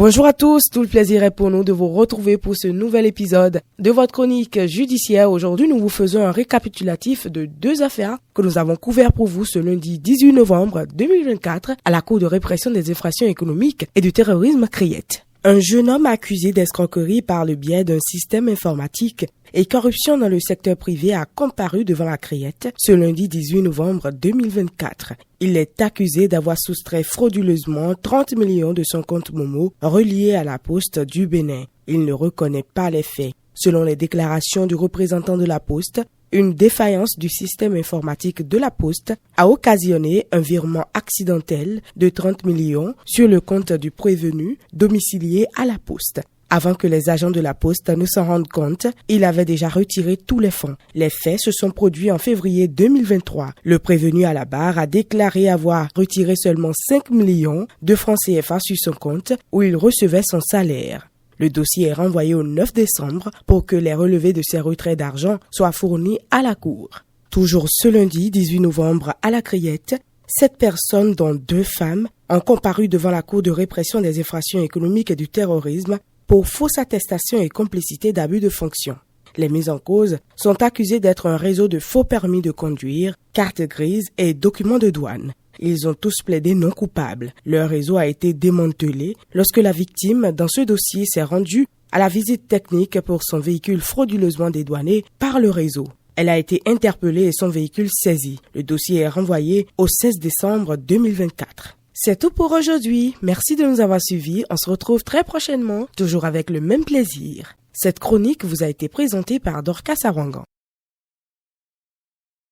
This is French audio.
Bonjour à tous, tout le plaisir est pour nous de vous retrouver pour ce nouvel épisode de votre chronique judiciaire. Aujourd'hui, nous vous faisons un récapitulatif de deux affaires que nous avons couvertes pour vous ce lundi 18 novembre 2024 à la Cour de répression des infractions économiques et du terrorisme Criette. Un jeune homme accusé d'escroquerie par le biais d'un système informatique et corruption dans le secteur privé a comparu devant la Criette ce lundi 18 novembre 2024. Il est accusé d'avoir soustrait frauduleusement 30 millions de son compte Momo relié à la Poste du Bénin. Il ne reconnaît pas les faits. Selon les déclarations du représentant de la Poste, une défaillance du système informatique de la Poste a occasionné un virement accidentel de 30 millions sur le compte du prévenu domicilié à la Poste. Avant que les agents de la Poste ne s'en rendent compte, il avait déjà retiré tous les fonds. Les faits se sont produits en février 2023. Le prévenu à la barre a déclaré avoir retiré seulement 5 millions de francs CFA sur son compte où il recevait son salaire. Le dossier est renvoyé au 9 décembre pour que les relevés de ces retraits d'argent soient fournis à la Cour. Toujours ce lundi 18 novembre à la Criette, 7 personnes, dont 2 femmes, ont comparu devant la Cour de répression des infractions économiques et du terrorisme pour fausse attestation et complicité d'abus de fonction. Les mises en cause sont accusées d'être un réseau de faux permis de conduire, cartes grises et documents de douane. Ils ont tous plaidé non coupables. Leur réseau a été démantelé lorsque la victime, dans ce dossier, s'est rendue à la visite technique pour son véhicule frauduleusement dédouané par le réseau. Elle a été interpellée et son véhicule saisi. Le dossier est renvoyé au 16 décembre 2024. C'est tout pour aujourd'hui. Merci de nous avoir suivis. On se retrouve très prochainement, toujours avec le même plaisir. Cette chronique vous a été présentée par Dorcas Awangan.